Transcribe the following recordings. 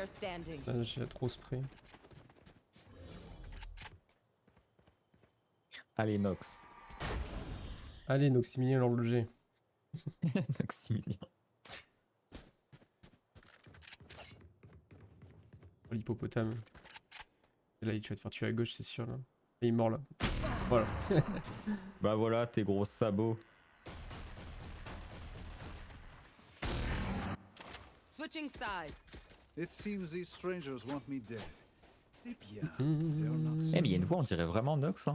player standing. J'ai trop spray. Allez, Nox. Allez, Noximilien l'horloger. Maximilien. Oh, l'hippopotame. Et là, tu vas te faire tuer à gauche, c'est sûr. Là. Et il est mort là. Voilà. Bah voilà, tes gros sabots. Switching sides. It seems these strangers want me dead. Eh bien, Mmh. they're not Eh, mais il y a une voix, on dirait vraiment Nox. Hein.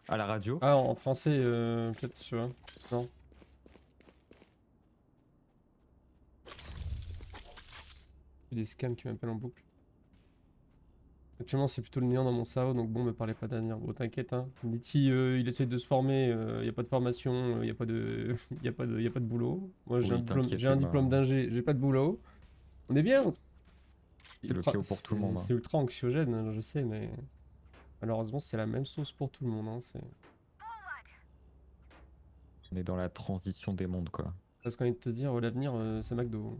À la radio. Ah, en français, peut-être, tu vois. Non. J'ai des scams qui m'appellent en boucle. Actuellement, c'est plutôt le néant dans mon cerveau, donc bon, me parlez pas d'avenir. Bon, t'inquiète, hein. Niti, il essaie de se former, y a pas de formation, y a pas de, y a pas de boulot. Moi, j'ai Oui, t'inquiète, un Emma. diplôme d'ingé, j'ai pas de boulot. On est bien. C'est le chaos pour tout le monde. Hein. C'est ultra anxiogène, hein, je sais, mais malheureusement, c'est la même sauce pour tout le monde. Hein, c'est... On est dans la transition des mondes, quoi. Parce qu'on envie de te dire, l'avenir, c'est McDo.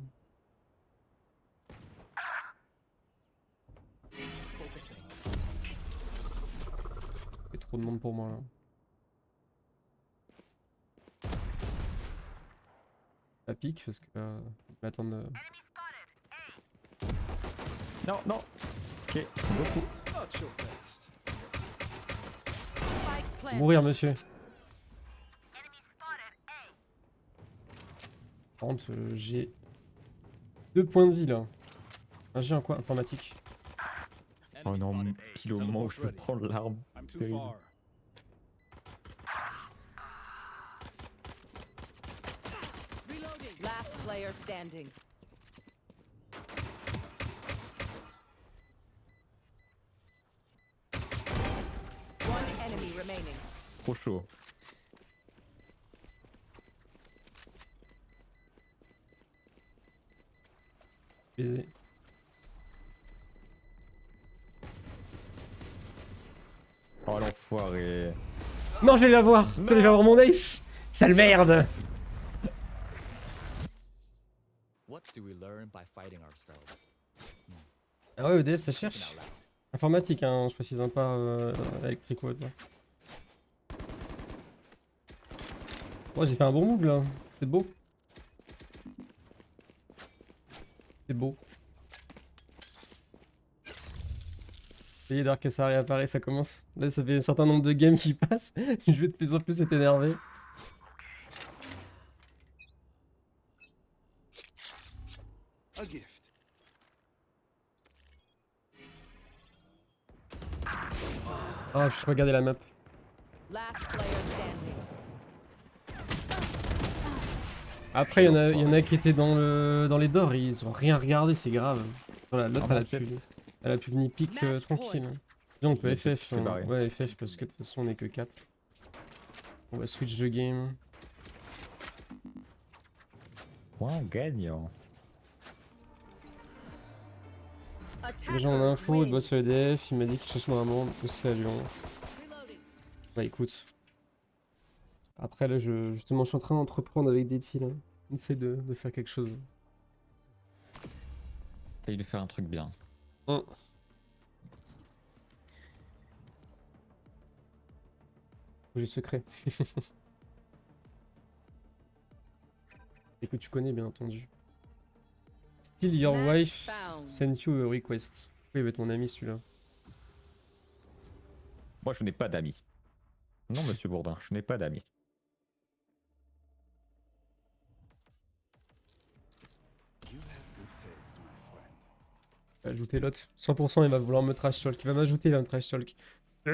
Il y a trop de monde pour moi là. Ça pique parce que ils m'attendent. Non, non. Ok, beaucoup. not your best. Spike planted. Mourir, monsieur. Par contre, j'ai 2 points de vie là. J'ai un quoi informatique. Oh non, pile au moment où je veux prendre l'arme. I'm too Terrible. far. Reloading. Last player standing. One enemy remaining. Trop chaud. Baiser. Oh l'enfoiré. Non, j'allais l'avoir. J'allais avoir mon ace. Sale merde. What do we learn by fighting ourselves? Ah ouais, EDF, ça cherche. Informatique, hein, je précise hein, pas électrique ou autre. Oh, j'ai fait un bon move là. C'est beau. C'est beau. Ça y est, Dark ça réapparaît, ça commence. Là, ça fait un certain nombre de games qui passent. Je vais de plus en plus être énervé. A gift. Ah, je regardais la map. Last player standing. Après, il y en a qui étaient dans les dors, ils ont rien regardé, c'est grave. Voilà, l'autre, Ah, elle a pu venir pique tranquille. Sinon, on peut Il a FF. s'est barré. Ouais, FF, parce que de toute façon, on est que 4. On va switch de game. Point gagnant. Les gens en info, il bosse sur EDF, il m'a dit qu'il cherchait dans un monde, c'est à Lyon. Reloading. Bah écoute. Après là, justement, je suis en train d'entreprendre avec DT là. On essaie de faire quelque chose. Essaye de faire un truc bien. J'ai secret. Et que tu connais bien entendu. Still your Match wife found. sent you a request. Oui, il va être mon ami celui-là. Moi, je n'ai pas d'amis. Non, monsieur Bourdin, je n'ai pas d'amis. You have good taste, my friend. Ajouter l'autre. 100% il va vouloir me trash talk. Il va m'ajouter, il va me trash talk.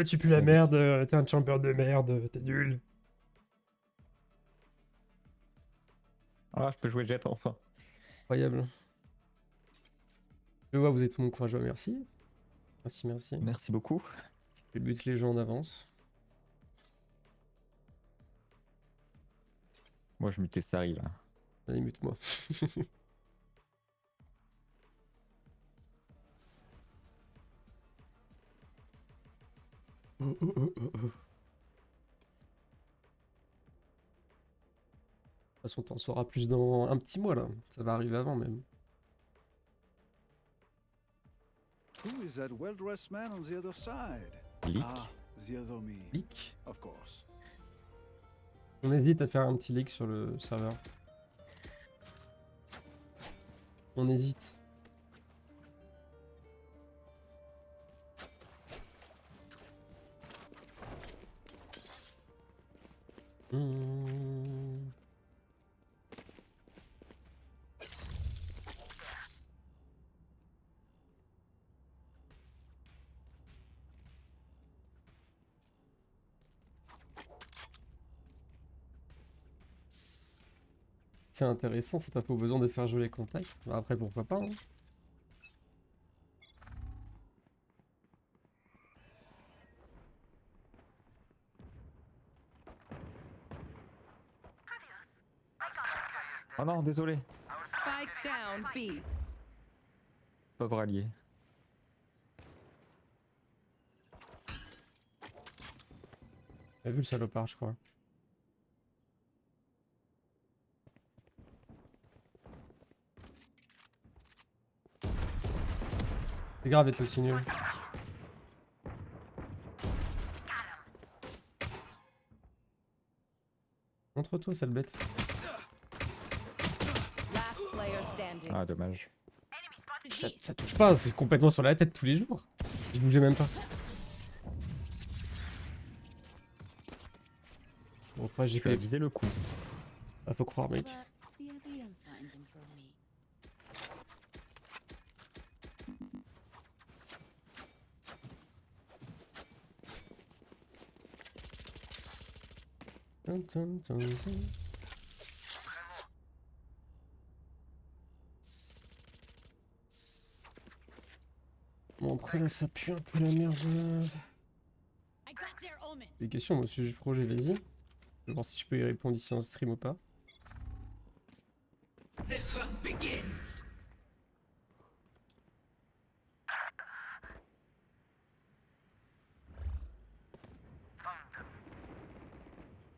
Tu pues la merde, t'es un chamber de merde, t'es nul. Ah, je peux jouer Jet enfin. Incroyable. Je vois, vous êtes tout mon courageux, merci. Merci, merci. Merci beaucoup. Je bute les gens en avance. Moi, je mutais Sari là. Allez, mute-moi. De toute façon, t'en sauras plus dans un petit mois là. Ça va arriver avant même. Who is that well-dressed man on the other side? Leak. Ah, the other me. Leak. Of course. On hésite à faire un petit leak sur le serveur. On hésite. Hmm. C'est intéressant cette info, besoin de faire jouer les contacts. Bah, après, pourquoi pas, hein. Oh non, désolé. Spike down B. Pauvre allié. T'as vu le salopard, je crois. C'est grave, être aussi nul. Montre-toi, sale bête. Last player standing. Ah, dommage. Ça touche pas, c'est complètement sur la tête tous les jours. Je bougeais même pas. Bon, après, j'ai Tu as fait. visé le coup. Ah, faut croire, mec. Tum, tum, tum, tum. Bon, après là, ça pue un peu la merde. Des questions, monsieur du projet, vas-y. Je vais voir si je peux y répondre ici en stream ou pas.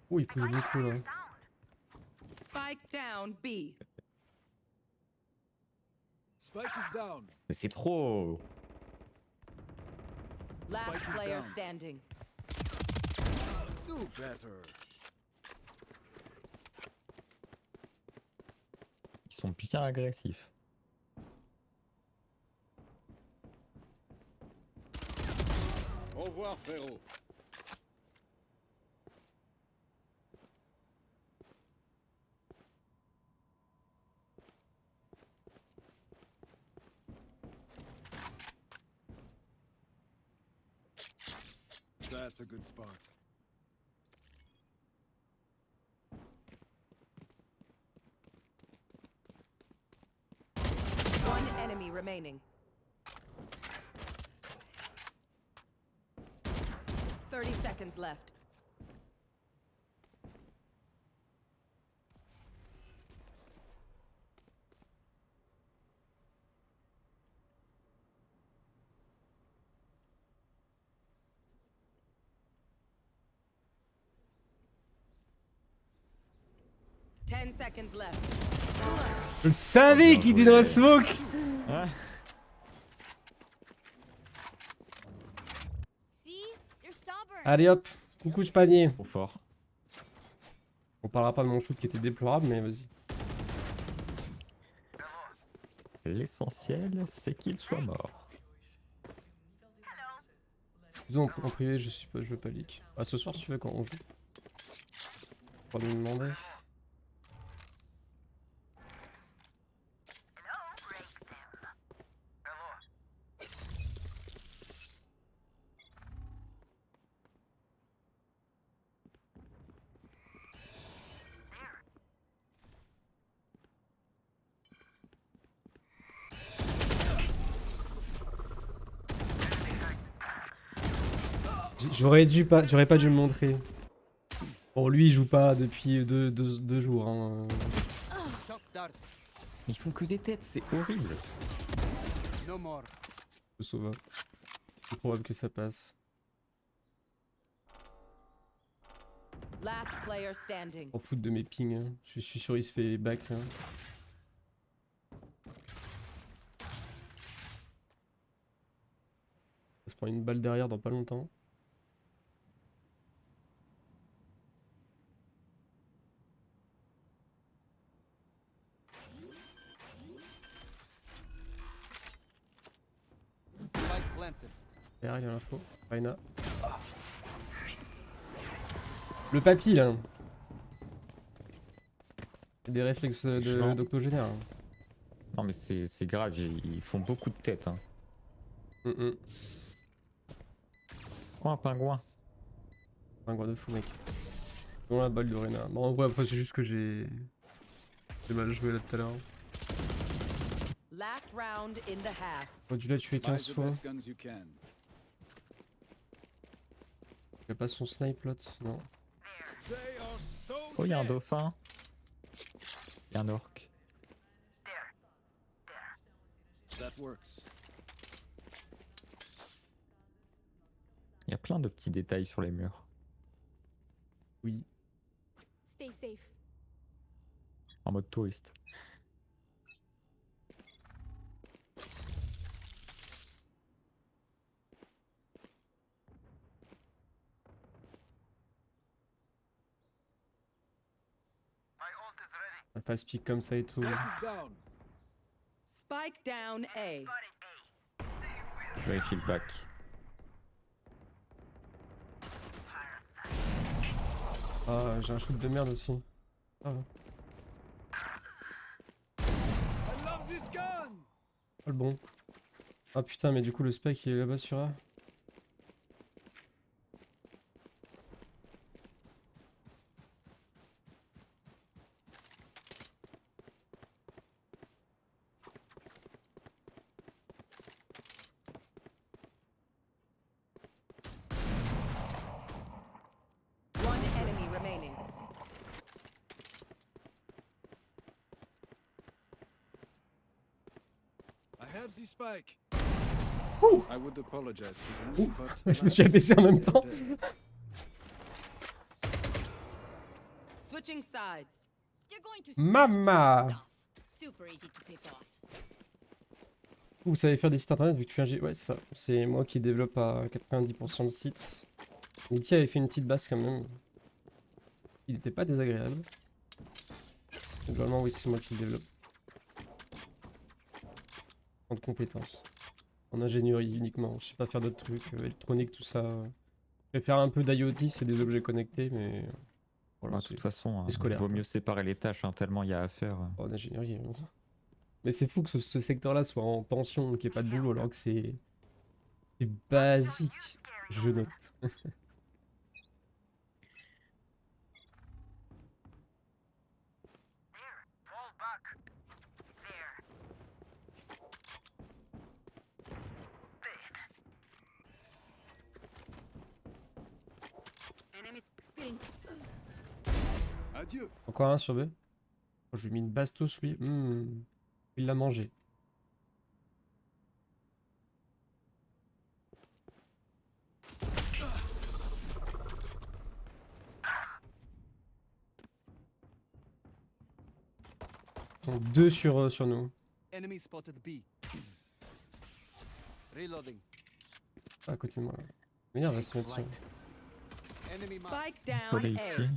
Oh, il pousse beaucoup là. Spike down B. Spike is down. Mais c'est trop. Last Spike is player down. standing. Do better. Ils sont bien agressifs. Au revoir, frérot. That's a good spot. One enemy remaining. 30 seconds left. Ten seconds left. Je le savais qu'il était dans la smoke. Ah, Allez hop, coucou de panier. trop fort. On parlera pas de mon shoot qui était déplorable, mais vas-y. L'essentiel, c'est qu'il soit mort. Disons en privé, je veux pas leak. Ah, ce soir, si tu veux, quand on joue. Pas de me demander. J'aurais pas dû le montrer. Bon, lui, il joue pas depuis deux jours. Hein. Ils font que des têtes, c'est horrible. Je sauve. C'est probable que ça passe. Last player standing. En foot de mes pings. Hein. Je suis sûr il se fait back. Hein. prends une balle derrière dans pas longtemps. Spike planted. Derrière, il y a l'info. Reyna. Le papy là. Des réflexes Chiant. d'octogénaire. Non mais c'est grave, ils font beaucoup de tête. Hein. Oh un pingouin. Un gros de fou, mec. Bon, la balle de Reyna. Bon, en vrai, après, c'est juste que j'ai mal joué là tout à l'heure. Last round in the half. J'aurais dû la tuer Buy 15 the fois. best guns you can. Il a pas son snipe l'autre, non. They are so Oh, il y a un dead. dauphin. Il y a un orc. That works. Il y a plein de petits détails sur les murs. Oui. Stay safe. En mode touriste. Un fast pick comme ça et tout. Spike is down. Spike down A. Je vérifie le bac. Ah, j'ai un shoot de merde aussi. Ah, I love this gun. pas le bon. Ah putain, mais du coup, le spec il est là-bas sur A. One enemy remaining. I have the spike. I would apologize, Suzanne, but Je me suis abaissé en même temps. Switching sides. They're going to Mama! stuff. Super easy to pick off. Vous savez faire des sites internet vu que tu es un Ouais, c'est ça. C'est moi qui développe à 90% le site. Niti avait fait une petite base quand même. Il n'était pas désagréable. Globalement, oui, c'est moi qui le développe. En de compétences. En ingénierie uniquement. Je sais pas faire d'autres trucs. Électronique, tout ça. Je vais faire un peu d'IoT, c'est des objets connectés, mais. Voilà, De toute façon, c'est scolaire, vaut quoi. mieux séparer les tâches, hein, tellement il y a à faire. En ingénierie. Mais c'est fou que ce secteur-là soit en tension, qu'il n'y ait pas de boulot, alors que c'est basique. Je note. Enemies spitting. adieu. Encore un sur B. Oh, je lui ai mis une bastos, lui. Il l'a mangé. Ils sont deux sur nous. Enemy spotted B. Reloading. À côté de moi. Mais il va se mettre sur. Enemy mark. Spike Faut down les A. tuer.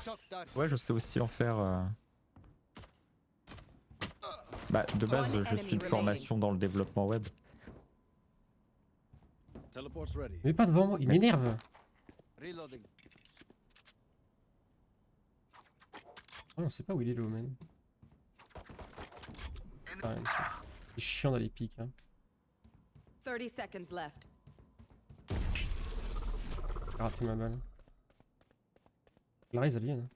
Shock dart. Ouais, je sais aussi en faire. Bah, de base, One je enemy suis de remaining. formation dans le développement web. Teleport's ready. Mais pas devant moi, il m'énerve. Reloading. Oh, on sait pas où il est le man. Ah, c'est chiant dans les pics. Hein. 30 seconds left. J'ai raté ma balle. Clarisse alien.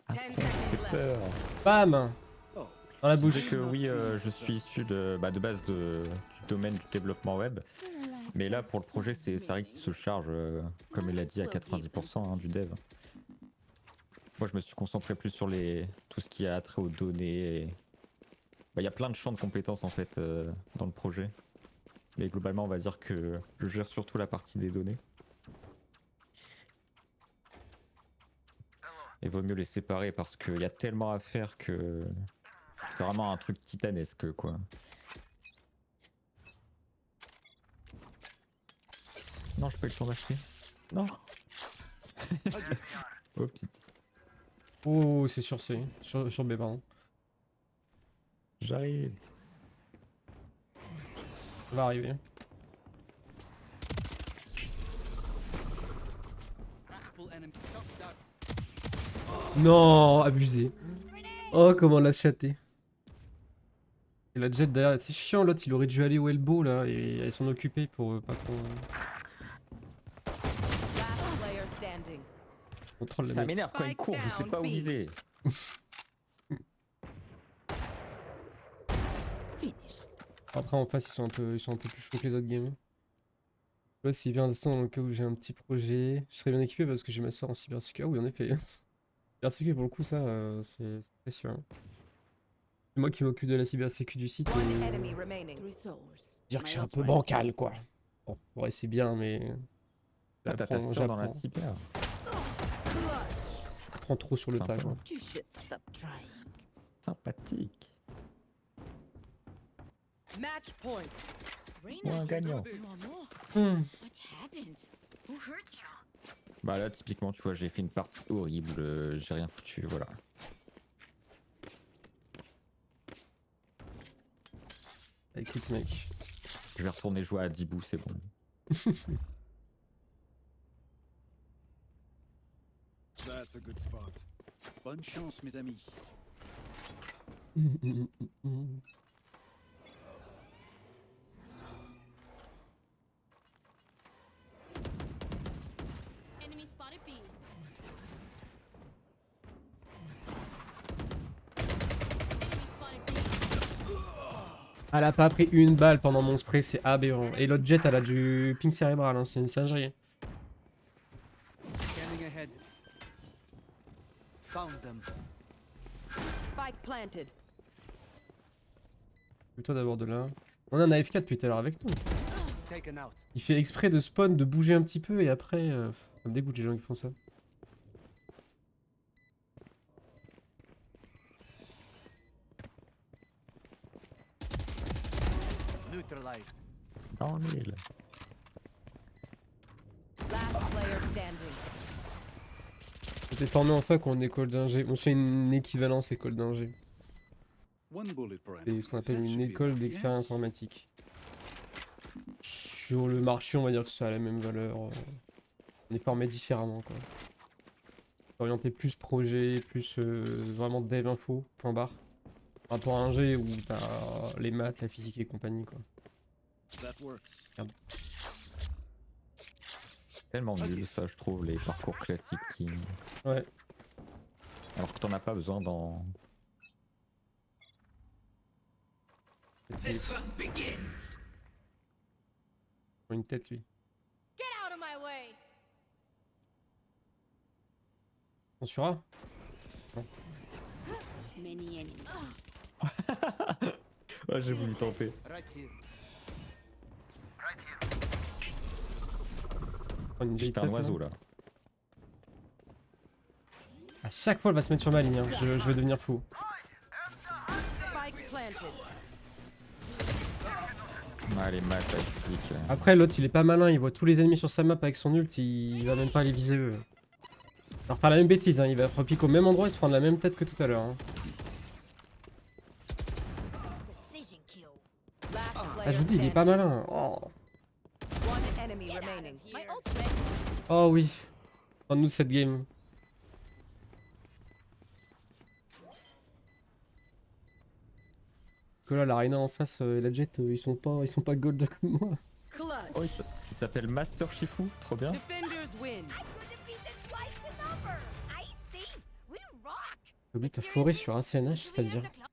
Ten seconds left. Peur. Bam! Oh, Dans la Je bouche. sais que oui, je suis issu de base du domaine du développement web. Mais là, pour le projet, c'est Sari qui se charge, comme il a dit, à 90% hein, du dev. Moi, je me suis concentré plus sur tout ce qui a trait aux données. Il y a plein de champs de compétences en fait dans le projet. Mais globalement, on va dire que je gère surtout la partie des données. Et vaut mieux les séparer parce qu'il y a tellement à faire que c'est vraiment un truc titanesque quoi. Non, je peux le temps d'acheter. Non. Oh petite. Oh, c'est sur C. Sur B, pardon. J'arrive. Ça va arriver. Non, abusé. Oh, comment on l'a chaté. Et la jet derrière, c'est chiant, l'autre il aurait dû aller au elbow là et s'en occuper pour pas qu'on Last player standing. contrôle la Ça mate. m'énerve quand il court, je sais Spike pas où down, B. viser. Après en face ils sont un peu plus chauds que les autres games. Là c'est bien descendre dans le cas où j'ai un petit projet. Je serais bien équipé parce que j'ai ma soeur en cybersécurité. Ah oui en effet. Cybersécurité pour le coup ça c'est précieux. Hein. C'est moi qui m'occupe de la cybersécurité du site One et enemy remaining. dire que je suis un peu bancal quoi. Bon, ouais c'est bien mais Là t'as ta j'apprends soeur dans la cyber. j'apprends trop sur le tas Sympa. quoi. You should stop trying. Sympathique. Match point. Ouais, Reina, un gagnant. you want more? Hmm. What happened? Who hurt you? Bah là typiquement tu vois j'ai fait une partie horrible, j'ai rien foutu, voilà. Bah, écoute mec. Je vais retourner jouer à Dibou, c'est bon. That's a good spot. Bonne chance, mes amis. Enemy spotted B. Enemy spotted B. Elle a pas pris une balle pendant mon spray, c'est aberrant. Et l'autre jet, elle a du ping cérébral, hein, c'est une singerie. Scanning ahead. Found them. Spike planted. Plutôt d'abord de là. On a un AFK depuis tout à l'heure avec nous. Taken out. Il fait exprès de spawn, de bouger un petit peu et après... ça me dégoûte les gens qui font ça. Neutralized. Dans l'île. Last player standing. J'étais formé en fac en école d'ingé. On fait une équivalence école d'ingé. One bullet per C'est enemy. ce qu'on appelle That une should be école enough, d'expérience yes? informatique. Sur le marché, on va dire que ça a la même valeur. On est formé différemment, quoi. Orienté plus projet, plus vraiment dev info, point barre. Par rapport à un G où t'as les maths, la physique et compagnie, quoi. That works. Tellement nul ça je trouve les parcours classiques qui... Ouais. Alors que t'en as pas besoin dans... Une tête, lui. Get out of my way. On sur A? Many enemies. Ouais j'ai voulu tenter. Right here. Prendre une vieille J'étais un tête, là. oiseau là. À chaque fois, elle va se mettre sur ma ligne. Hein. Je vais devenir fou. Spike planted. Ah les maths tactiques. Après, l'autre, il est pas malin. Il voit tous les ennemis sur sa map avec son ult. Il va même pas les viser eux. Alors, faire la même bêtise. Hein. Il va repiquer au même endroit et se prendre la même tête que tout à l'heure. Hein. Precision kill. Last Ah, player je vous dis, il est pas standing. malin. Oh, One enemy Get out remaining. of here. My ultimate. oh oui. Prends-nous cette game. Que là, l'Arena en face et la Jet, ils sont pas gold comme moi. Clutch. Oh il s'appelle Master Shifu, trop bien. Defenders win. I could defeat this twice the number. I see. We rock. Oublie ta forêt sur un CNH, Do we c'est-à-dire. have the clock?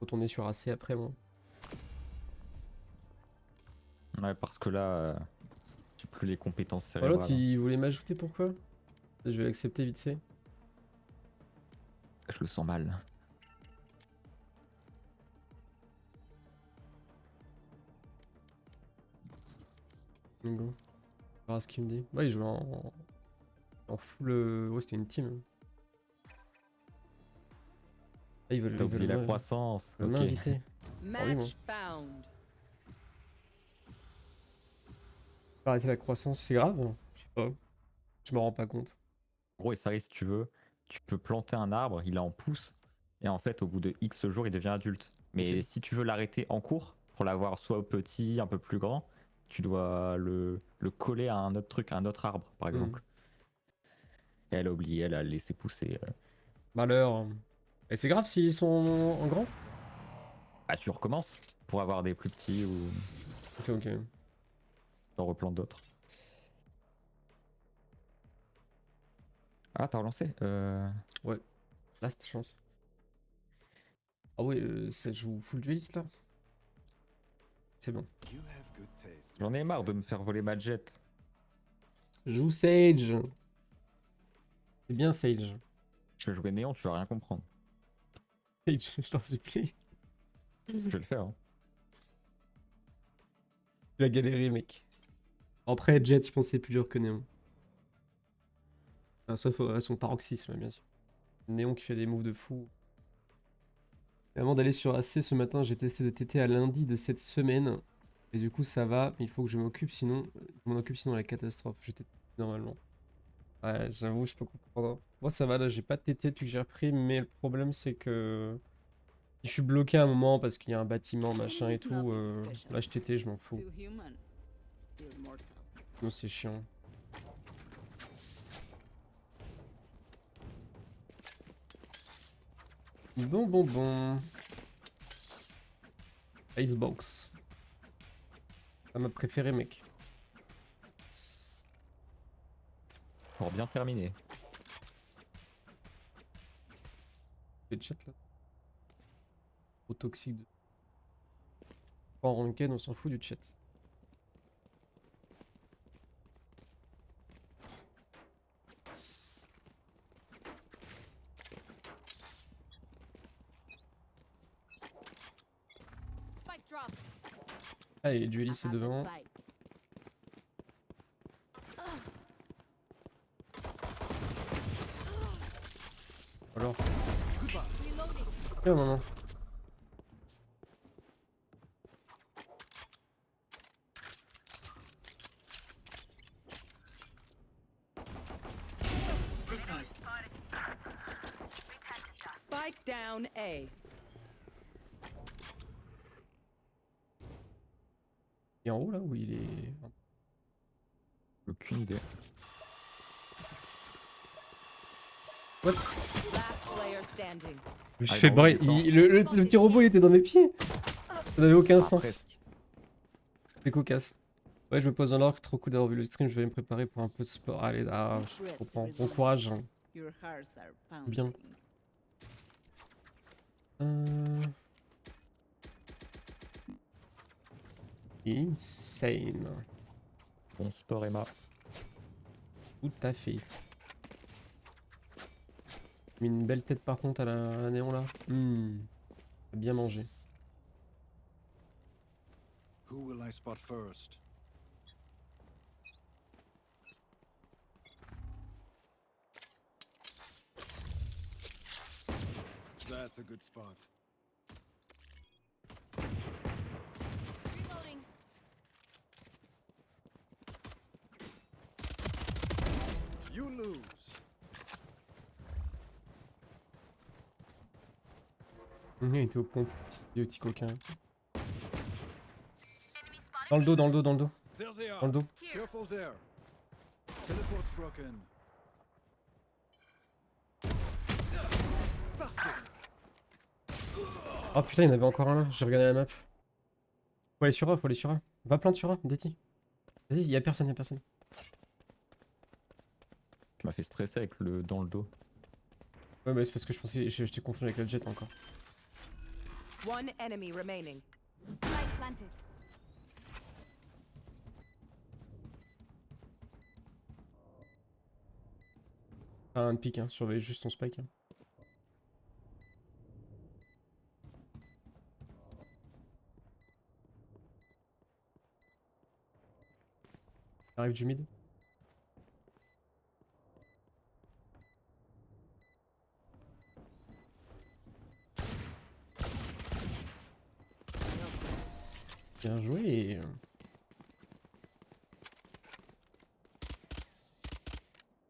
Retourner sur AC après, moi. Ouais parce que là... j'ai plus les compétences Oh, cérébrales. l'autre, il voulait m'ajouter, pourquoi? Je vais l'accepter vite fait. Je le sens mal. Bingo. On verra ce qu'il me dit. Ouais, il jouait en full. Ouais, c'était une team. Ah, ils veulent, T'as oublié la me- croissance. ils veulent Ok. m'inviter. oui, moi. Match found. Arrêter la croissance, c'est grave? Je sais pas. Je me rends pas compte. En gros, et ça risque, si tu veux, tu peux planter un arbre, il est en pousse, et en fait, au bout de X jours, il devient adulte. Mais Ok. si tu veux l'arrêter en cours, pour l'avoir soit petit, un peu plus grand, tu dois le coller à un autre truc, à un autre arbre, par Hmm. exemple. Et elle a oublié, elle a laissé pousser. Malheur. Et c'est grave s'ils sont en grand? Ah, tu recommences pour avoir des plus petits ou Ok, ok. t'en replantes d'autres. Ah, t'as relancé Last chance. Ah ouais, ça joue full dueliste là? C'est bon. You have good taste. J'en ai marre de me faire voler ma jet. Joue Sage. C'est bien Sage. Je vais jouer Néant, tu vas rien comprendre. Sage, je t'en supplie. Je vais le faire. Hein. Tu vas galérer, mec. Après, Jet, je pense que c'est plus dur que Néon. Enfin, sauf à son paroxysme, bien sûr. Néon qui fait des moves de fou. Et avant d'aller sur AC ce matin, j'ai testé de TT à lundi de cette semaine. Et du coup, ça va. Mais il faut que je m'occupe, sinon, la catastrophe. Je TT normalement. Ouais, j'avoue, je peux comprendre. Moi, ça va, là, j'ai pas de TT depuis que j'ai repris. Mais le problème, c'est que si je suis bloqué à un moment parce qu'il y a un bâtiment, machin et tout, là, je TT, je m'en fous. Still human, still mortal. Non, c'est chiant. Bon. Icebox. C'est ma préférée, mec. Pour bien terminer. Le chat là. Trop toxique. En ranked, on s'en fout du chat. Spike drop. Allez, dueliste c'est I have the devant. spike. Alors. Reloading. Non, non. Spike down A. Il est en haut là ou il est. Aucune idée. What? Last player standing. Je Ah, fais il est en haut, braille. il descend. Le petit robot il était dans mes pieds. Ça n'avait aucun Ah, sens. presque. C'est cocasse. Ouais, je me pose dans l'orque, trop cool d'avoir vu le stream, je vais aller me préparer pour un peu de sport. Allez, je comprends. Bon courage. Your hearts are pounding. Bien. Insane. Bon sport, Emma. Tout à fait. Mais une belle tête par contre à la néon là. Bien mangé. Who will I spot first? That's a good spot. Reloading. You lose. Il était au pont, le petit coquin. Dans le dos, dans le dos, dans le dos. There they are. Dans le dos. Careful there. Teleport's broken. Oh putain, il y en avait encore un là, j'ai regardé la map. Faut aller sur A, faut aller sur A. Va plein sur A, Déti. Vas-y, y'a personne, y'a personne. Tu m'as fait stresser avec le dans le dos. Ouais, mais c'est parce que je pensais, j'étais confondu avec la jet encore. One enemy remaining. Spike planted. Ah, un pic, hein, surveille juste ton spike. Hein. Il arrive du mid. Bien joué.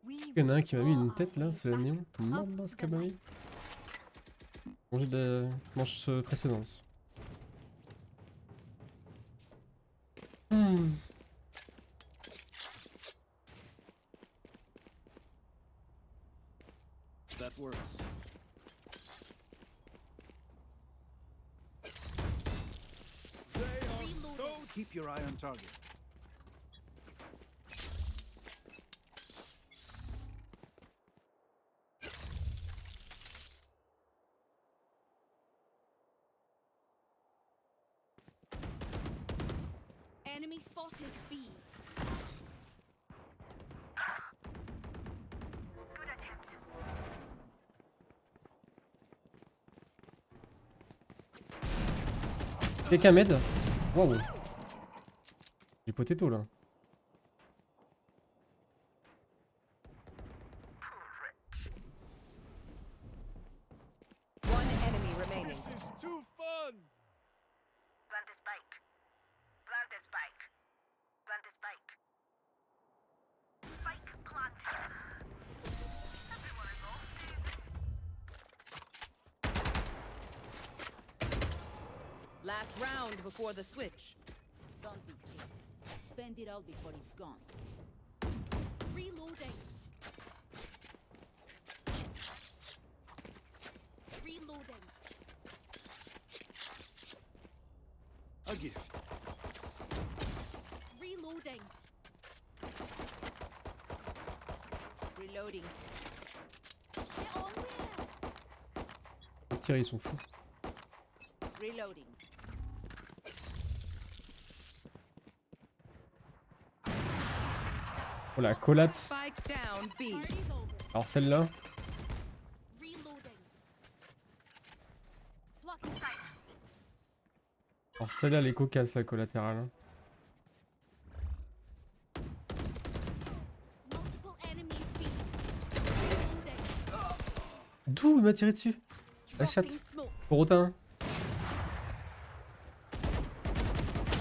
Il y en a un qui m'a mis une tête là, c'est le néon. Maman, ce qu'elle m'a mis. Manger de manche précédente. That works. They are so. Keep your eye on target. Enemy spotted B. Quelqu'un m'aide? Waouh. J'ai potato là. One enemy remaining. This is too fun. Plant the spike. Plant the spike. Plant the spike. Spike planted. Everyone involved. Last round before the switch. Don't be cheap. Spend it all before it's gone. Reloading. Reloading. A gift. Reloading. Reloading. Get on there. Les tirs ils sont fous. Reloading. Oh la collate. Spike down B. Party's over. Alors celle-là. Reloading. Blocking sight. Alors celle-là elle est cocasse la collatérale. Hein. Multiple enemies B. Reloading. D'où il m'a tiré dessus? La chatte. Dropping smokes. Porotin.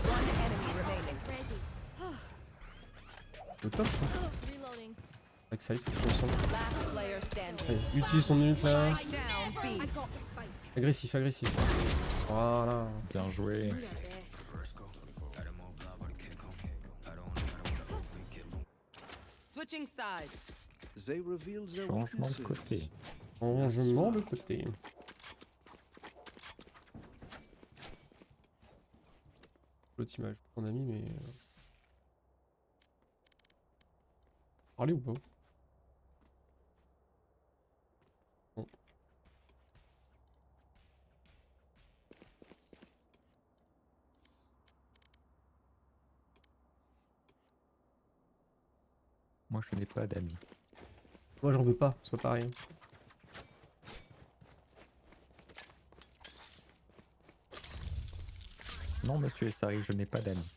One enemy remaining. Is ready. Au top ça. Reloading. Backside, faut qu'ils ensemble. Last player standing. Allez, utilise ton ult là. Spike down B. I got the spike. Agressif, agressif. Voilà. Bien joué. Do their best. Switching sides. They reveal their Changement de weaknesses. côté. Changement de côté. L'autre image qu'on a mis mais... Parler ou pas? Bon. Moi je n'ai pas d'amis. Moi j'en veux pas, c'est pas pareil. Non monsieur Essari, je n'ai pas d'amis.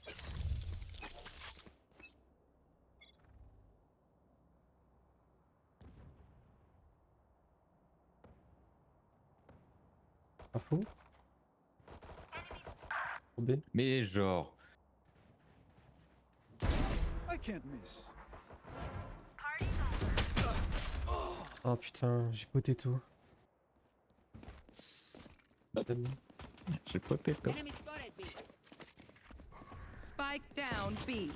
Pas faux. Au B. Mais genre... I can't miss. Oh putain, j'ai potato. J'ai potato. Enemy spotted B. Spike down B.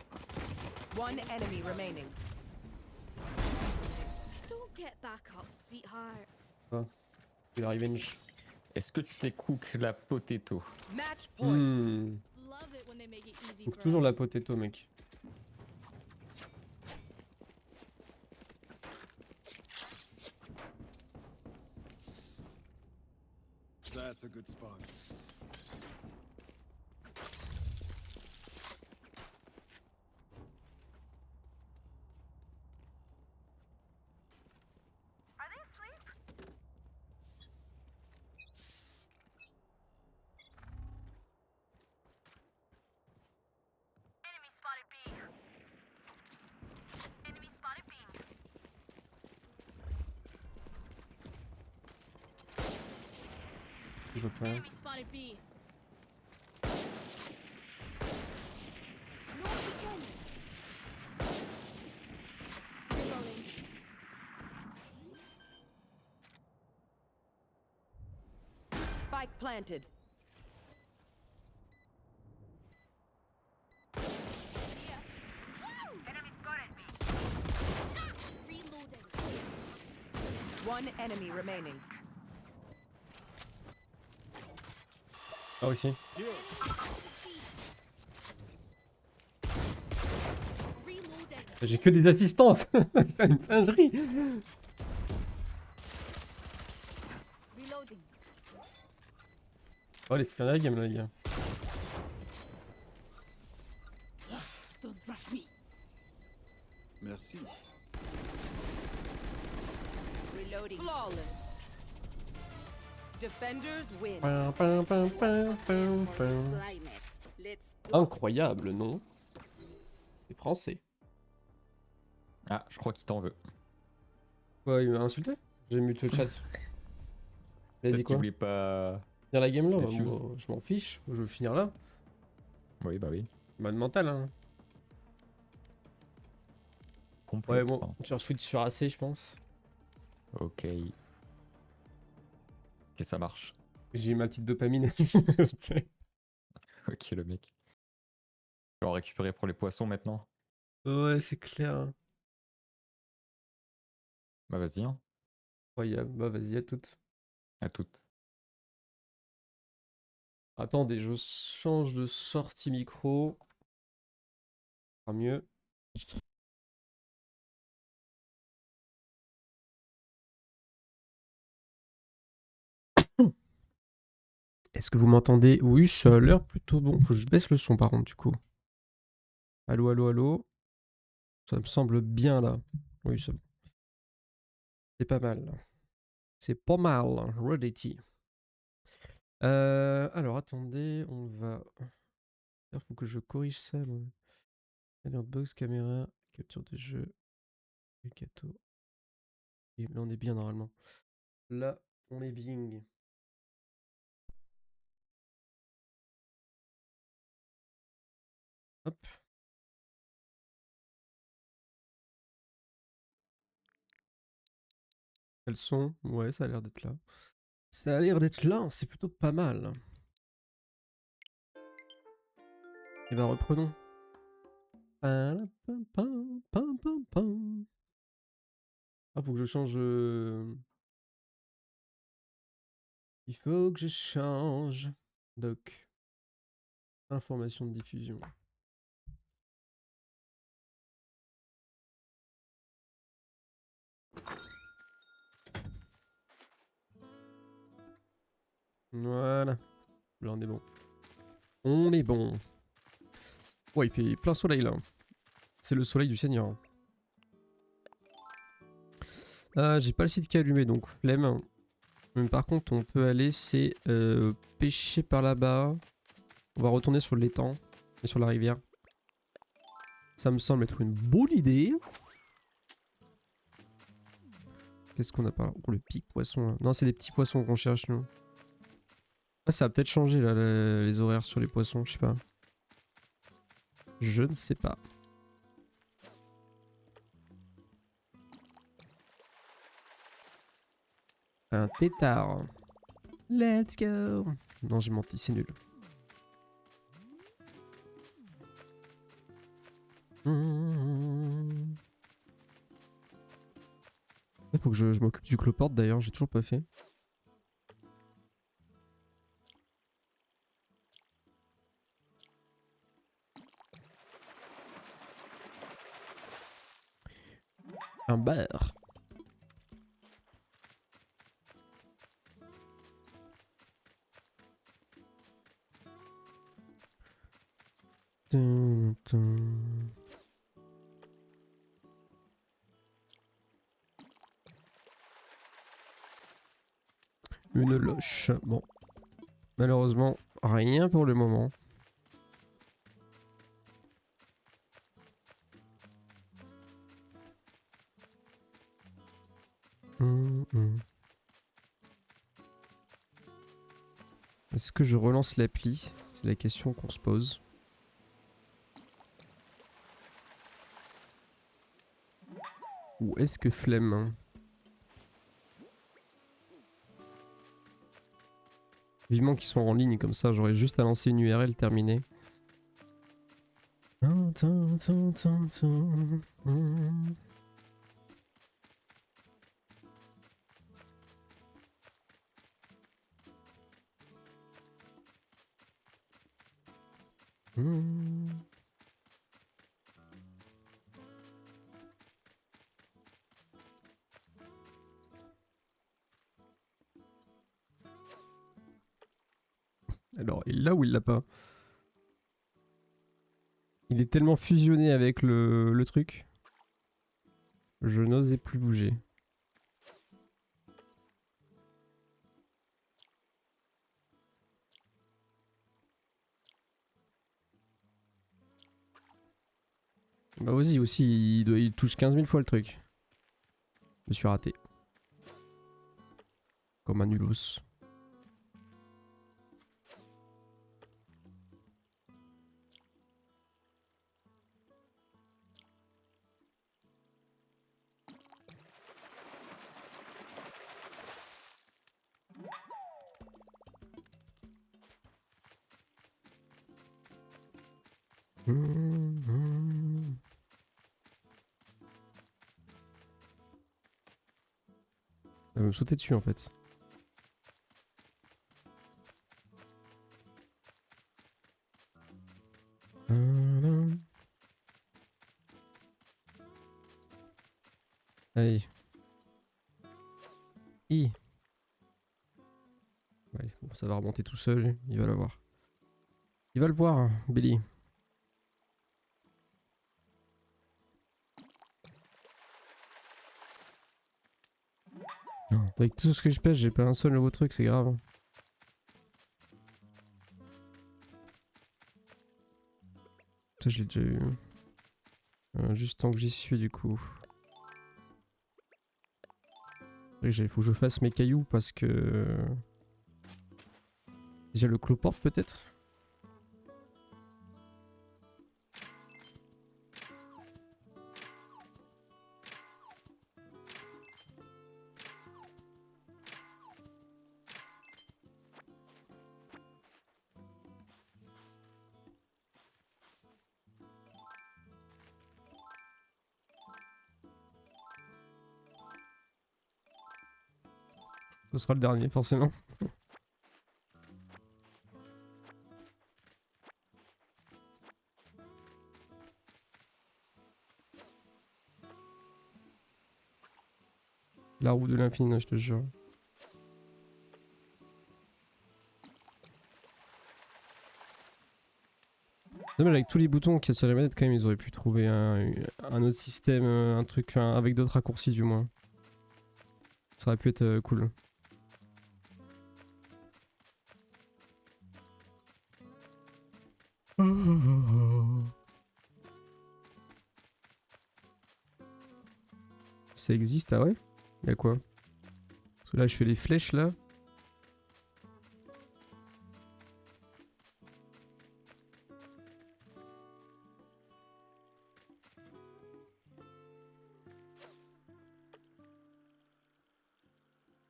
One enemy remaining. Don't get back up, sweetheart. C'est la revenge. Est-ce que tu sais cook la potato? Match point. Love it when they make it easy Donc for toujours la us. potato mec. That's a good spot. Are they asleep? Enemy spotted B. Je vois pas. Enemy spotted B. North return. Reloading. Spike planted. Enemy spotted me. Reloading. One enemy remaining. Ah aussi. Reloading. J'ai que des assistantes. C'est une singerie. Reloading. Oh, les faire la game là, les gars. Don't rush me. Merci. Reloading. Flawless. Defenders win. Pam, pam, pam, pam, pam, pam. Let's Incroyable, non? C'est français. Ah, je crois qu'il t'en veut. Ouais, il m'a insulté. J'ai mute le chat. Il a dit Peut-être qu'il quoi? voulait pas. Finir la game là? Defuse. Moi, je m'en fiche. Je veux finir là. Oui, bah oui. Mode mental, hein. Ouais, bon, Complètement. je switch sur AC, je pense. Ok. Ok, ça marche. J'ai eu ma petite dopamine. Ok, le mec. Tu vas en récupérer pour les poissons maintenant? Ouais, c'est clair. Bah vas-y, hein. Incroyable. Bah, vas-y, à toutes. À toutes. Attendez, je change de sortie micro. Ça sera mieux. Est-ce que vous m'entendez? Oui, ça a l'air plutôt bon. Faut que je baisse le son par contre, du coup. Allô, allô, allô. Ça me semble bien là. Oui, c'est pas mal. C'est pas mal, Rodity. Alors, attendez, on va... Il faut que je corrige ça. Alert box, caméra, capture de jeu, Elgato. Et là, on est bien normalement. Là, on est bien. Hop. Elles sont... Ouais, ça a l'air d'être là. Ça a l'air d'être là, c'est plutôt pas mal. Et bah, reprenons. Ah, faut que je change... Il faut que je change. Doc. Information de diffusion. Voilà. Là, on est bon. On est bon. Ouais, il fait plein soleil, là. C'est le soleil du Seigneur. J'ai pas le site qui est allumé, donc flemme. Mais par contre, on peut aller, c'est pêcher par là-bas. On va retourner sur l'étang et sur la rivière. Ça me semble être une bonne idée. Qu'est-ce qu'on a par là? Oh, le pic poisson, là. Non, c'est des petits poissons qu'on cherche, nous. Ah, ça a peut-être changé, là, les horaires sur les poissons, je sais pas. Je ne sais pas. Un tétard. Let's go. Non, j'ai menti, c'est nul. Il faut que je m'occupe du cloporte d'ailleurs, j'ai toujours pas fait. Un bar. Dun, dun. Une loche. Bon. Malheureusement, rien pour le moment. Est-ce que je relance l'appli? C'est la question qu'on se pose. Ou est-ce que flemme, hein? Vivement qu'ils sont en ligne comme ça, j'aurais juste à lancer une URL terminée. Alors, il l'a ou il l'a pas? Il est tellement fusionné avec le truc. Je n'osais plus bouger. Bah vas-y aussi, il touche 15 000 fois le truc. Je me suis raté. Comme un nulos. Elle va me sauter dessus en fait. Allez. I. Ouais, bon, ça va remonter tout seul, il va l'avoir. Il va le voir, hein, Billy. Non. Avec tout ce que je pêche, j'ai pas un seul nouveau truc, c'est grave. Ça, je l'ai déjà eu. Juste tant que j'y suis, du coup. Il faut que je fasse mes cailloux parce que... Déjà le cloporte peut-être? Ce sera le dernier forcément. La roue de l'infini, je te jure. Dommage, avec tous les boutons qu'il y a sur la manette, quand même, ils auraient pu trouver un autre système, un truc, enfin, avec d'autres raccourcis du moins. Ça aurait pu être cool. Ça existe, ah ouais? Y'a quoi? Parce que là, je fais les flèches là.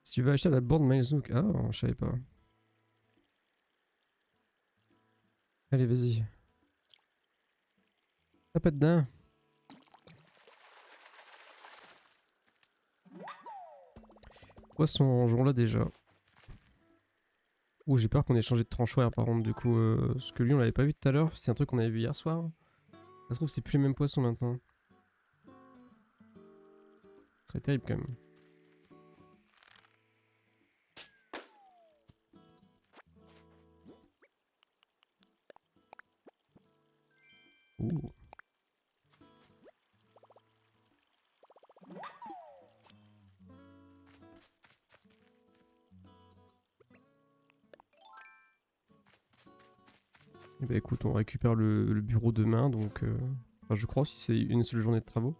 Si tu veux acheter la bande Miles Nook. Ah, je savais pas. Allez, vas-y. T'as pas dedans. Poisson, jouons là déjà. Ouh, j'ai peur qu'on ait changé de tranchoir par contre, du coup. Parce que lui, on l'avait pas vu tout à l'heure. C'est un truc qu'on avait vu hier soir. Ça se trouve, c'est plus les mêmes poissons maintenant. Ce serait terrible quand même. Ouh. Et bah écoute, on récupère le bureau demain, donc... Enfin, je crois si c'est une seule journée de travaux.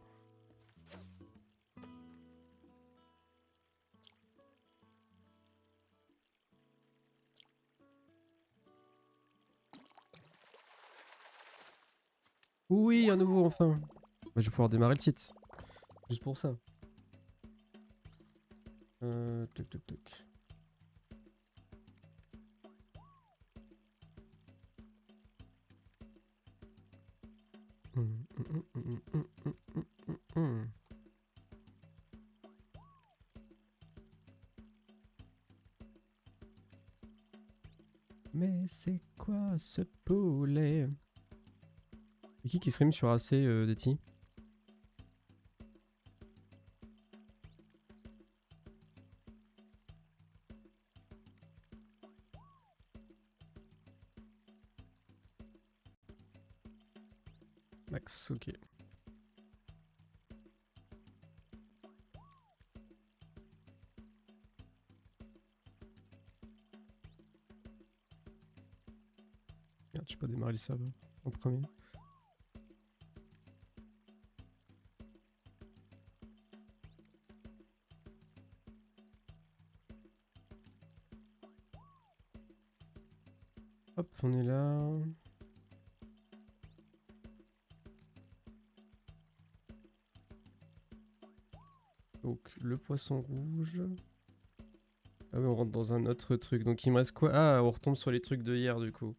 Oui, un nouveau enfin. Bah, je vais pouvoir démarrer le site. Juste pour ça. Toc toc toc. Mais c'est quoi ce poulet? Et qui stream sur AC, Deti? Max, ok. Merde, je peux pas démarrer le serveur en premier. Hop, on est là. Donc le poisson rouge. Ah oui, on rentre dans un autre truc. Donc il me reste quoi? Ah, on retombe sur les trucs de hier du coup.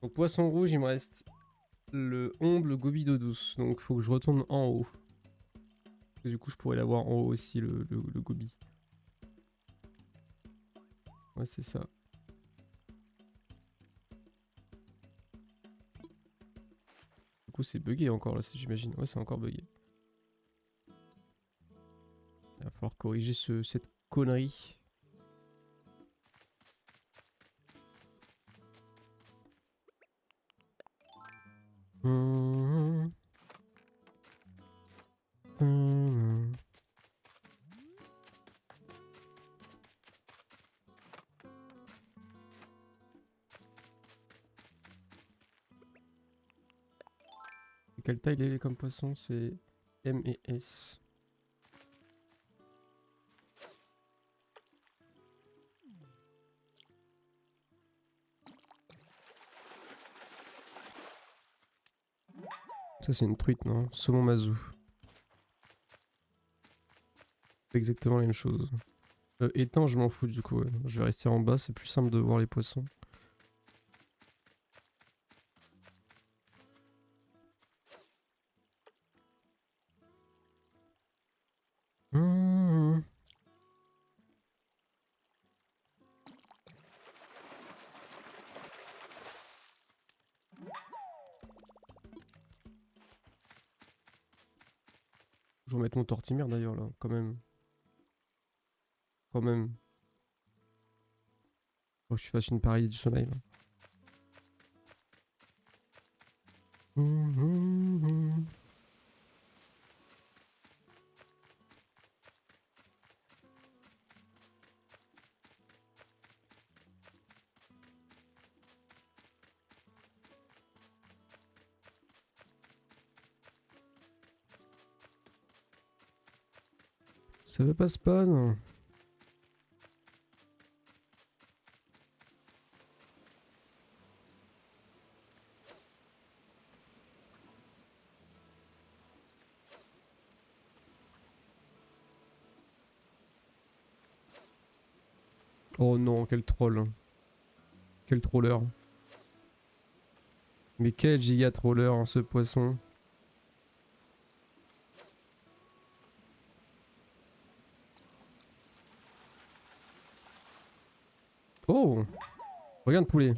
Donc poisson rouge, il me reste le omble, le gobi d'eau douce. Donc faut que je retourne en haut. Et du coup, je pourrais l'avoir en haut aussi, le gobi. Ouais, c'est ça. Du coup, c'est bugué encore là, j'imagine. Ouais, c'est encore bugué. Il va falloir corriger cette connerie. Quelle taille il est comme poisson? C'est M et S. Ça c'est une truite, non? Saumon mazou. Exactement la même chose. Étang, je m'en fous du coup. Ouais. Je vais rester en bas, c'est plus simple de voir les poissons. Je vais remettre mon tortimère d'ailleurs là, quand même. Quand même. Faut que je fasse une paralysie du sommeil là. Ça veut pas spawn. Oh non, quel troll. Hein. Quel troller. Mais quel giga troller hein, ce poisson. Oh! Regarde poulet.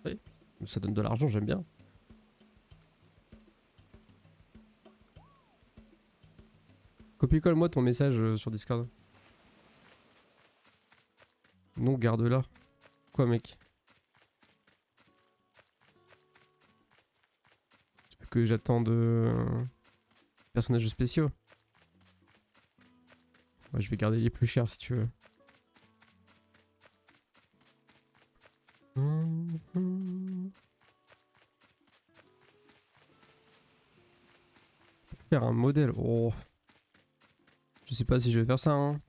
Oui, ça donne de l'argent, j'aime bien. Copie-colle moi ton message sur Discord. Non, garde-la. Quoi mec? Tu veux que j'attende personnages spéciaux? Ouais, je vais garder les plus chers si tu veux. Faire un modèle. Oh. Je sais pas si je vais faire ça. Hein.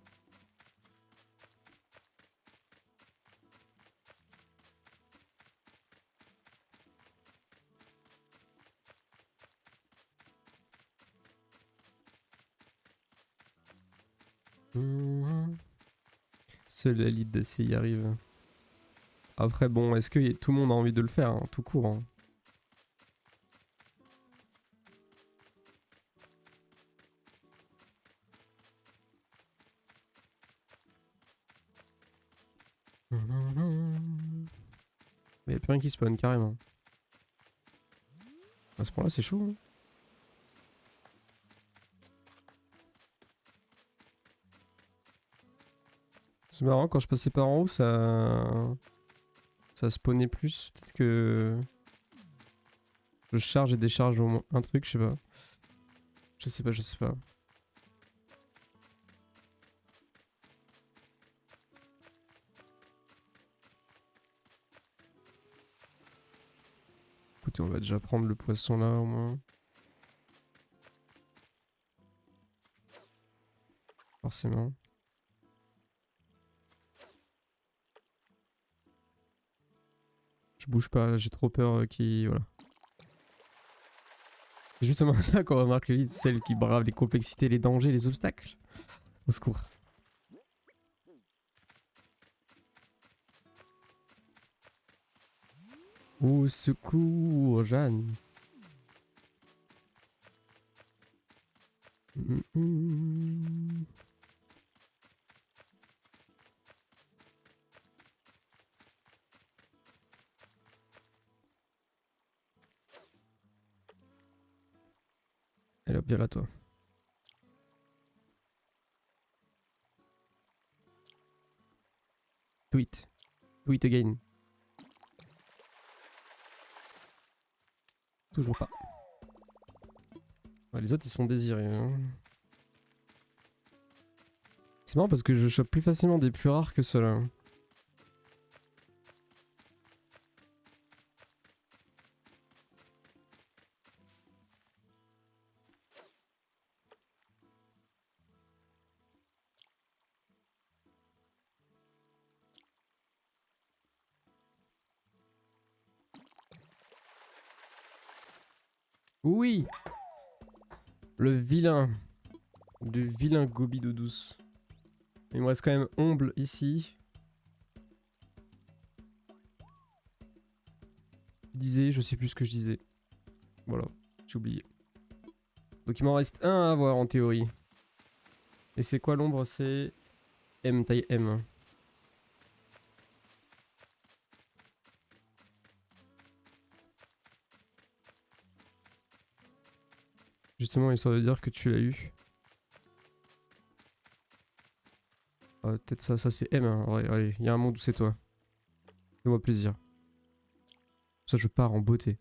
Seule la lead d'essai y arrive. Après, bon, est-ce que tout le monde a envie de le faire, hein, tout court hein. Mais y'a plus rien qui spawn carrément. À ce point-là, c'est chaud. Hein. C'est marrant, quand je passais par en haut, ça spawnait plus. Peut-être que je charge et décharge au moins un truc, je sais pas. Je sais pas, je sais pas. Écoutez, on va déjà prendre le poisson là au moins. Forcément. Je bouge pas, j'ai trop peur qu'il... Voilà. C'est justement ça qu'on remarque vite, celle qui brave les complexités, les dangers, les obstacles. Au secours. Au secours, Jeanne. Elle est bien là, toi. Tweet. Tweet again. Toujours pas. Ouais, les autres, ils sont désirés. Hein. C'est marrant parce que je chope plus facilement des plus rares que ceux-là. Oui! Le vilain. Le vilain Gobi d'eau douce. Il me reste quand même Omble ici. Je disais, je sais plus ce que je disais. Voilà, j'ai oublié. Donc il m'en reste un à avoir en théorie. Et c'est quoi l'ombre? C'est M, taille M. Justement, histoire de dire que tu l'as eu. Ah, peut-être ça c'est M. Hein. Ouais, allez, il y a un monde où c'est toi. Fais-moi plaisir. Ça, je pars en beauté.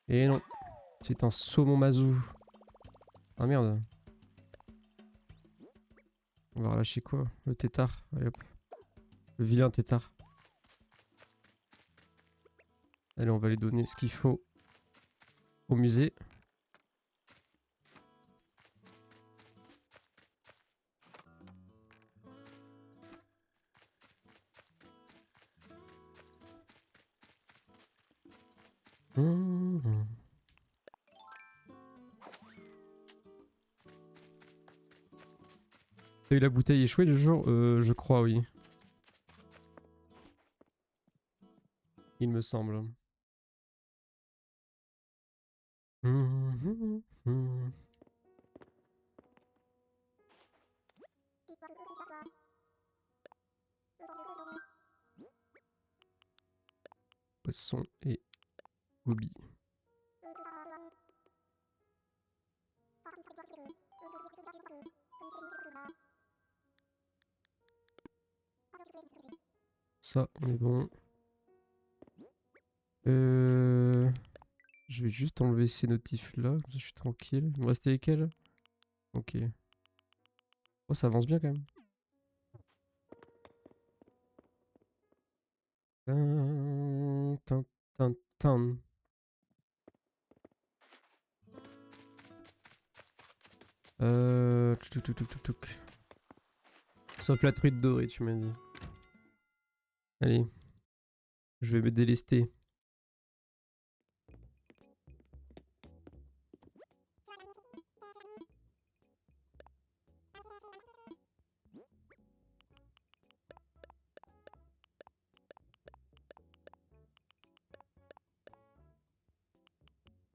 Et non. C'est un saumon mazou. Ah merde. On va relâcher quoi? Le tétard. Allez hop. Le vilain tétard. Allez, on va lui donner ce qu'il faut au musée. T'as eu la bouteille échouée le jour? Je crois, oui. Il me semble. Poisson et Gobi. Ça, on est bon. Je vais juste enlever ces notifs là, comme ça je suis tranquille. Il me restait lesquels? Ok. Oh, ça avance bien quand même. Tan, tan, tan. Touc. Sauf la truite dorée, tu m'as dit. Allez. Je vais me délester.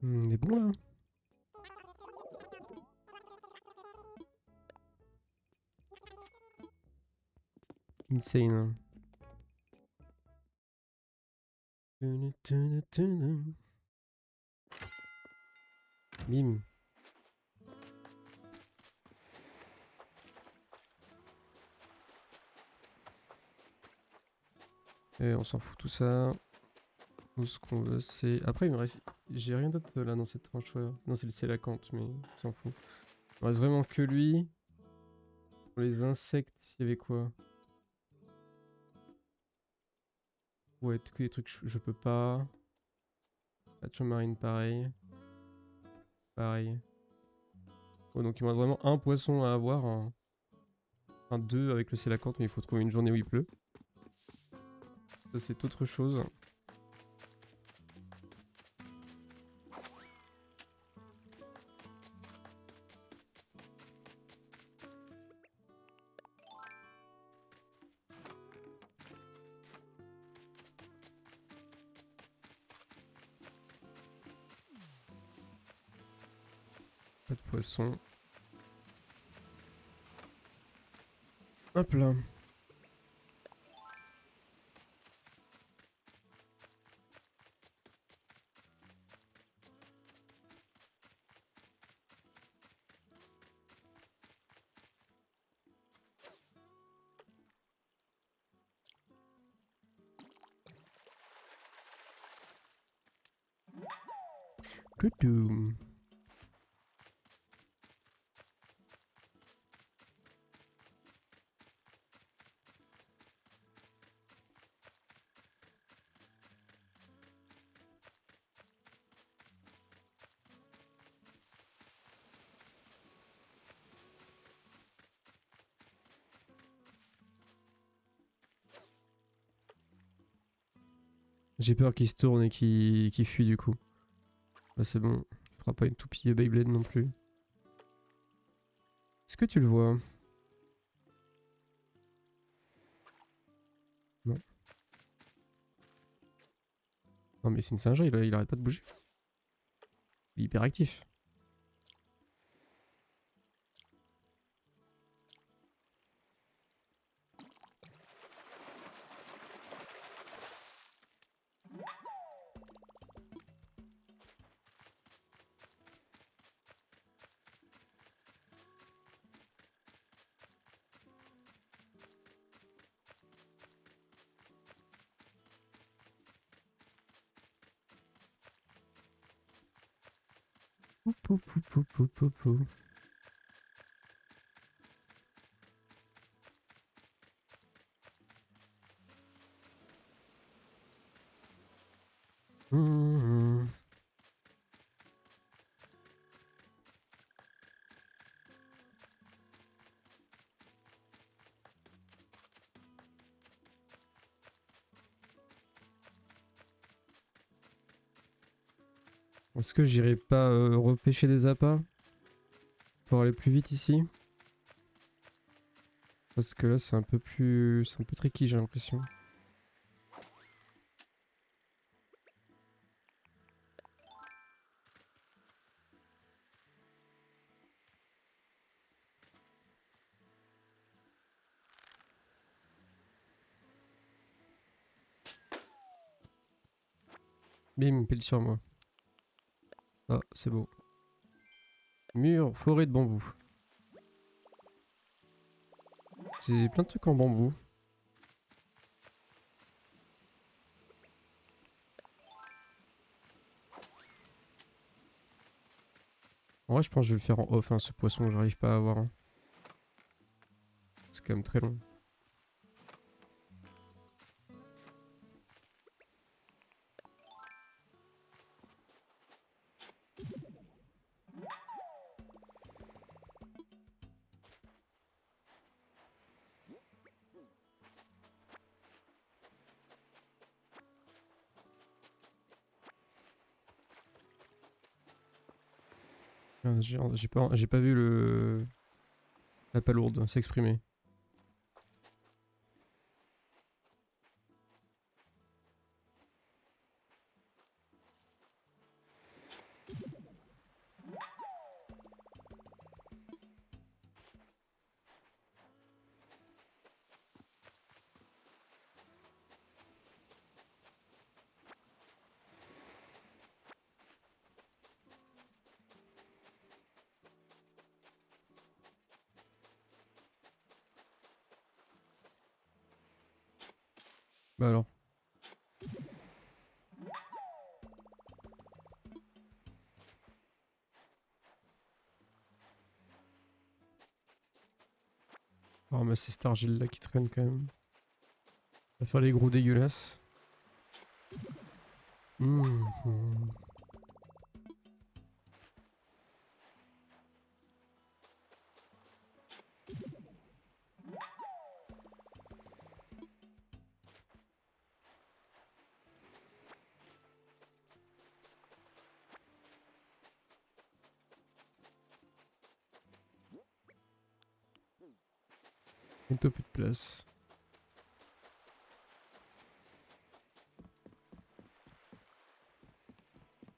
Il est bon là. Insane. Hein. Bim. Et on s'en fout tout ça. Tout ce qu'on veut, c'est. Après, il me reste. J'ai rien d'autre là dans cette tranche. Ouais. Non, c'est le Célacanthe, mais on s'en fout. Il me reste vraiment que lui. Pour les insectes, il y avait quoi? Ouais, que des trucs je peux pas. La marine, pareil. Pareil. Oh, donc il me reste vraiment un poisson à avoir. Un 2 avec le Célacanthe, mais il faut trouver une journée où il pleut. Ça, c'est autre chose. Pas de poisson. Hop là. Coucou. J'ai peur qu'il se tourne et qu'il fuit du coup. Bah c'est bon, il fera pas une toupie Beyblade non plus. Est-ce que tu le vois? Non. Non mais c'est une singe, il arrête pas de bouger. Il est hyper actif. Pou, pou, pou, pou, pou, pou. Mmh. Est-ce que j'irai pas repêcher des appâts pour aller plus vite ici? Parce que là c'est un peu plus... c'est un peu tricky j'ai l'impression. Bim, pile sur moi. Ah, c'est beau. Mur, forêt de bambou. J'ai plein de trucs en bambou. En vrai, je pense que je vais le faire en off, hein, ce poisson, j'arrive pas à avoir. Hein. C'est quand même très long. J'ai pas vu la palourde s'exprimer. Bah alors. On va ramasser cette argile là qui traîne quand même. On va faire les gros dégueulasses. Mhm. Bientôt plus de place.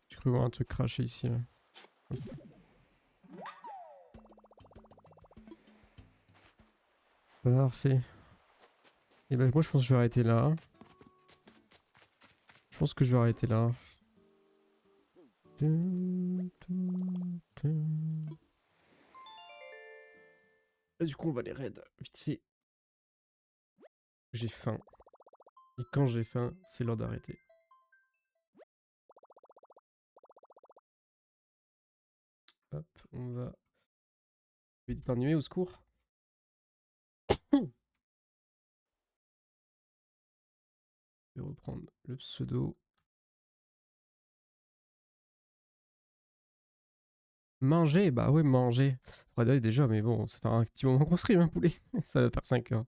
J'ai cru voir un truc cracher ici là. Hop. Parfait. Et ben moi je pense que je vais arrêter là. Je pense que je vais arrêter là. Et du coup on va les raids vite fait. J'ai faim. Et quand j'ai faim, c'est l'heure d'arrêter. Hop, on va... Je vais éternuer au secours. Je vais reprendre le pseudo. Manger, bah ouais, manger. Fred Eye déjà, mais bon, ça fait un petit moment qu'on stream, un poulet. Ça va faire 5 heures.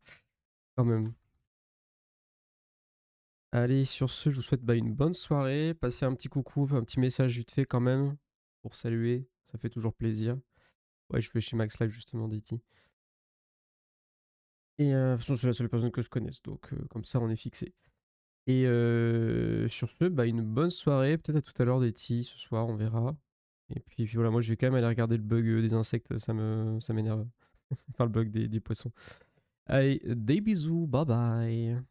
Quand même. Allez, sur ce, je vous souhaite une bonne soirée. Passez un petit coucou, un petit message vite fait quand même. Pour saluer, ça fait toujours plaisir. Ouais, je vais chez Max Live justement, DT. Et de toute façon, c'est la seule personne que je connaisse, donc comme ça, on est fixé. Et sur ce, une bonne soirée. Peut-être à tout à l'heure, DT, ce soir, on verra. Et puis voilà, moi je vais quand même aller regarder le bug des insectes, ça m'énerve. Enfin, le bug des poissons. Allez, des bisous, bye bye.